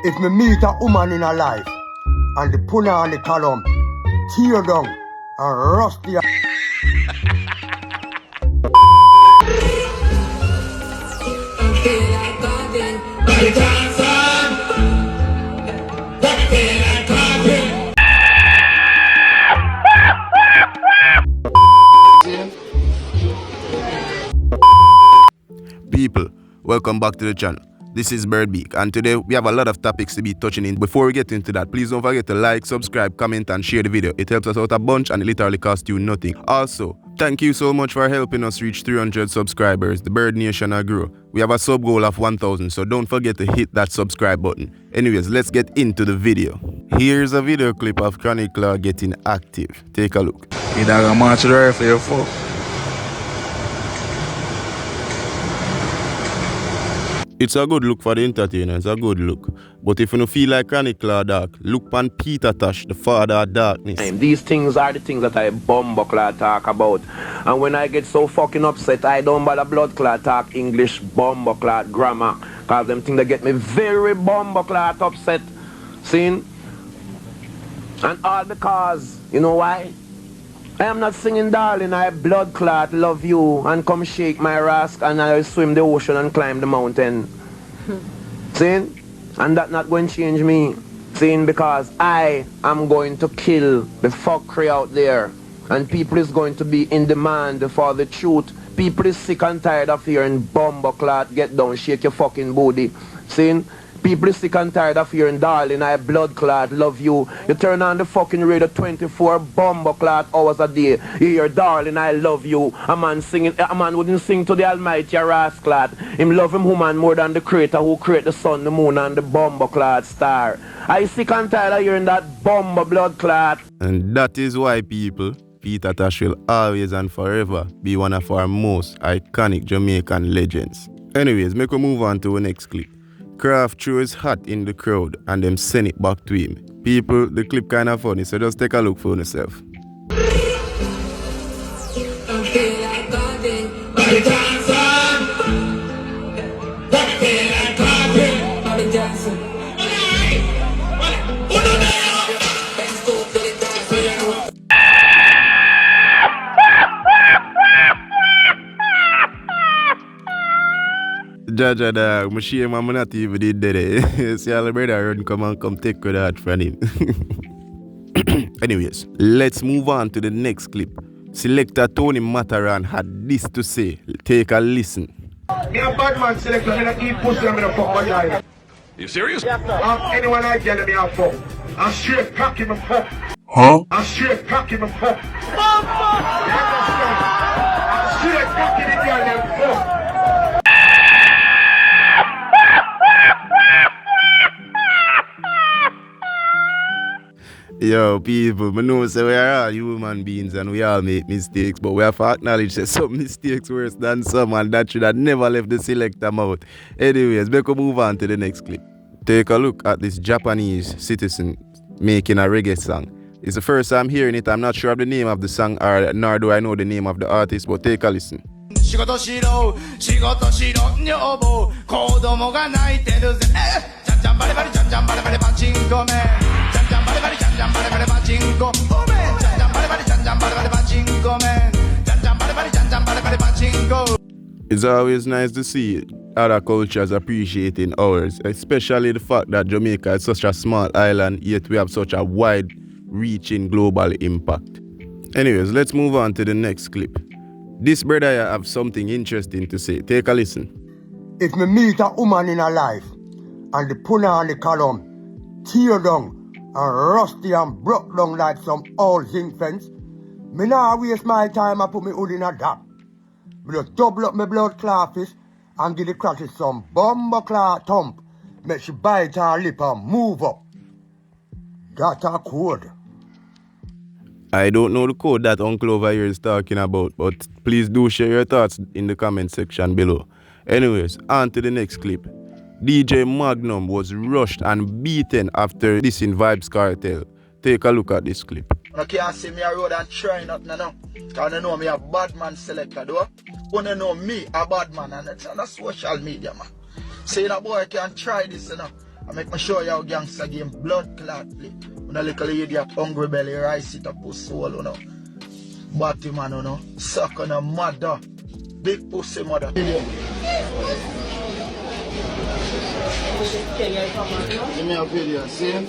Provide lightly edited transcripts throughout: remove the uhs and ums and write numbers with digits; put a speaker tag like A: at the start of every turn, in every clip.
A: If me meet a woman in a life and the punna on the column tear down and rust the
B: People, welcome back to the channel. This is Birdbeak, and today we have a lot of topics to be touching in. Before we get into that, please don't forget to like, subscribe, comment and share the video. It helps us out a bunch and it literally costs you nothing. Also, thank you so much for helping us reach 300 subscribers. The Birdnation are grow. We have a sub goal of 1,000, so don't forget to hit that subscribe button. Anyways, let's get into the video. Here's a video clip of Chronic Law getting active. Take a look.
C: You don't march there for your fuck.
B: It's a good look for the entertainer, it's a good look. But if you don't feel like Chronic Law dark, look pan Peter Tosh, the father of darkness.
D: These things are the things that I bumbleclad talk about. And when I get so fucking upset, I don't bother bloodclad talk English bumbleclad grammar. Cause them things that get me very bumbleclad upset. See? And all because, you know why? I am not singing darling, I blood clot, love you, and come shake my rask, and I swim the ocean and climb the mountain. See? And that not going to change me. See? Because I am going to kill the fuckery out there. And people is going to be in demand for the truth. People is sick and tired of hearing bumbo clot, get down, shake your fucking booty. See? People is sick and tired of hearing darling, I blood clot, love you. You turn on the fucking radio 24 bumbo clot hours a day. You hear darling, I love you. A man singing, a man wouldn't sing to the almighty rascal. Him love him woman more than the creator who create the sun, the moon and the bumbo clot star. I sick and tired of hearing that bumbo blood clot.
B: And that is why people, Peter Tosh will always and forever be one of our most iconic Jamaican legends. Anyways, make we move on to the next clip. KRAFF threw his hat in the crowd and them send it back to him. People, the clip kinda funny, so just take a look for yourself. Jaja dog, my shame I'm not even did it. See all the brother run come take with that from him. Anyways, let's move on to the next clip. Selector Tony MATTERHORN had this to say. Take a listen.
A: Me a bad man selector, me not keep pussy and me not fuck my life.
E: You serious?
A: Anyone I get me a fuck. I'm straight cock him and fuck.
C: Huh?
A: I'm straight cock him and fuck. You understand? I'm straight cocking the girl and fuck.
B: Yo, people, I know say we are all human beings and we all make mistakes, but we have to acknowledge that some mistakes worse than some, and that should have never left the selector mouth. Anyways, we can move on to the next clip. Take a look at this Japanese citizen making a reggae song. It's the first time hearing it. I'm not sure of the name of the song, or nor do I know the name of the artist, but take a listen.
F: 仕事しろ女房子供が泣いてるぜちゃんちゃんバリバリちゃんちゃんバリバリパチンコメちゃんちゃんバリバリちゃんちゃんバリバリパチンコおめちゃんちゃんバリバリちゃんちゃんバリバリパチンコメちゃんちゃんバリバリちゃんちゃんバリバリパチンコ
B: It's always nice to see other cultures appreciating ours, especially the fact that Jamaica is such a small island, yet we have such a wide-reaching global impact. Anyways, let's move on to the next clip. This brother here have something interesting to say. Take a listen.
A: If me meet a woman in a life and the punna on the column tear down and rusty and broke down like some old zinc fence, me nah waste my time and put me hood in a gap. Me just double up my blood clot fist and give the crotty some bumbo clot thump. Make she bite her lip and move up. That's a code.
B: I don't know the code that Uncle over here is talking about, but please do share your thoughts in the comment section below. Anyways, on to the next clip. DJ Magnum was rushed and beaten after dissing Vybz Kartel. Take a look at this clip.
G: You can't see me a road and try nothing now. Because you know me a bad man selector though. You know me a bad man and it's on the social media man. Saying a boy can try this you know. I make me show you how gangster game blood clot play. When a little idiot hungry belly rice it up pussy soul, you know. Batty man, you know. Suck on a mother. Big pussy mother. Give me a video, see?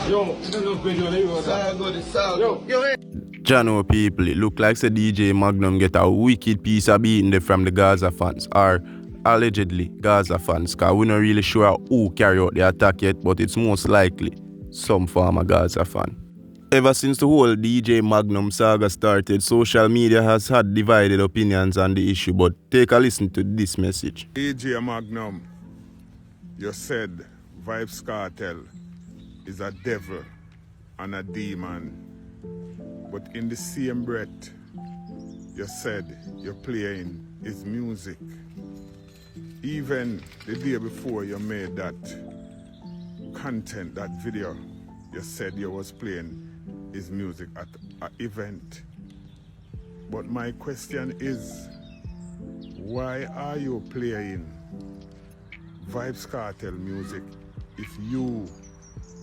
G: Yo, it's all good, it's all good. Yo,
B: Jano people, it look like the DJ Magnum get a wicked piece of beating there from the Gaza fans, or allegedly Gaza fans, cause we're not really sure who carry out the attack yet, but it's most likely some former Gaza fan. Ever since the whole DJ Magnum saga started, social media has had divided opinions on the issue, but take a listen to this message.
E: DJ Magnum, you said Vybz Kartel is a devil and a demon. But in the same breath, you said you're playing his music. Even the day before you made that content, that video, you said you was playing his music at an event. But my question is, why are you playing Vybz Kartel music if you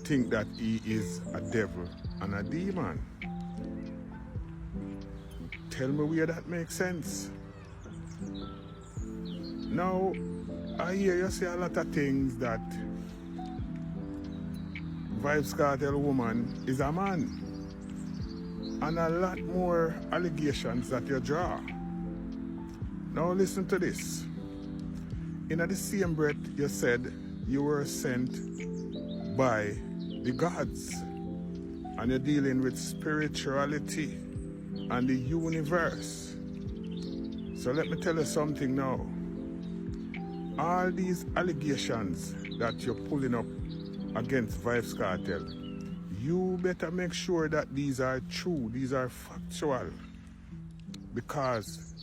E: think that he is a devil and a demon? Tell me where that makes sense. Now, I hear you say a lot of things that Vybz Kartel woman is a man. And a lot more allegations that you draw. Now listen to this. In the same breath you said you were sent by the gods. And you're dealing with spirituality and the universe. So let me tell you something now. All these allegations that you're pulling up against Vybz Kartel, you better make sure that these are true, these are factual. Because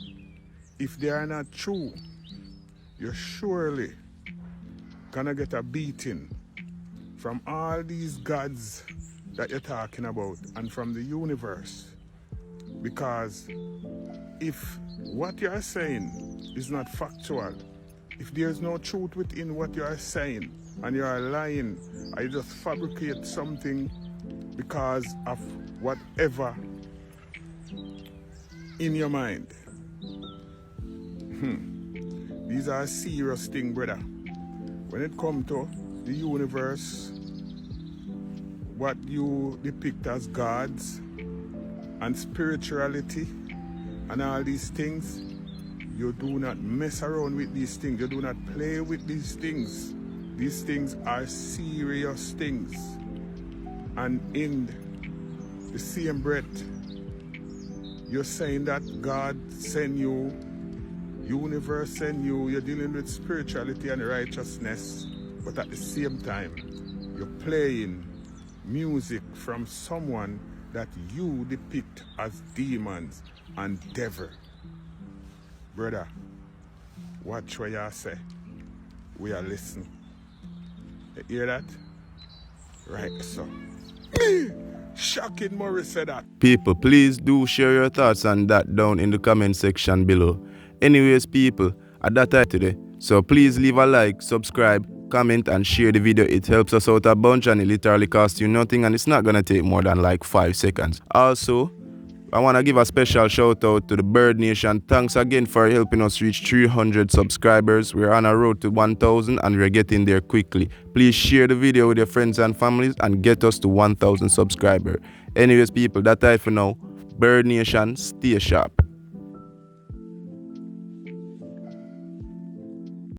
E: if they are not true, you're surely gonna get a beating from all these gods that you're talking about and from the universe. Because if what you are saying is not factual, if there's no truth within what you are saying and you are lying, or you just fabricate something because of whatever in your mind. These are serious things, brother. When it comes to the universe, what you depict as gods and spirituality and all these things, you do not mess around with these things. You do not play with these things. These things are serious things. And in the same breath, you're saying that God sent you, universe sent you, you're dealing with spirituality and righteousness, but at the same time, you're playing music from someone that you depict as demons and devil. Brother, watch what you say. We are listening. You hear that? Right, so. Shocking Morris said that.
B: People, please do share your thoughts on that down in the comment section below. Anyways, people, at that time today, so please leave a like, subscribe, comment and share the video. It helps us out a bunch and it literally costs you nothing and it's not gonna take more than like 5 seconds. Also, I want to give a special shout out to the Birdnation. Thanks again for helping us reach 300 subscribers. We're on a road to 1,000 and we're getting there quickly. Please share the video with your friends and families and get us to 1,000 subscribers. Anyways, people, that's it for now. Birdnation, stay sharp.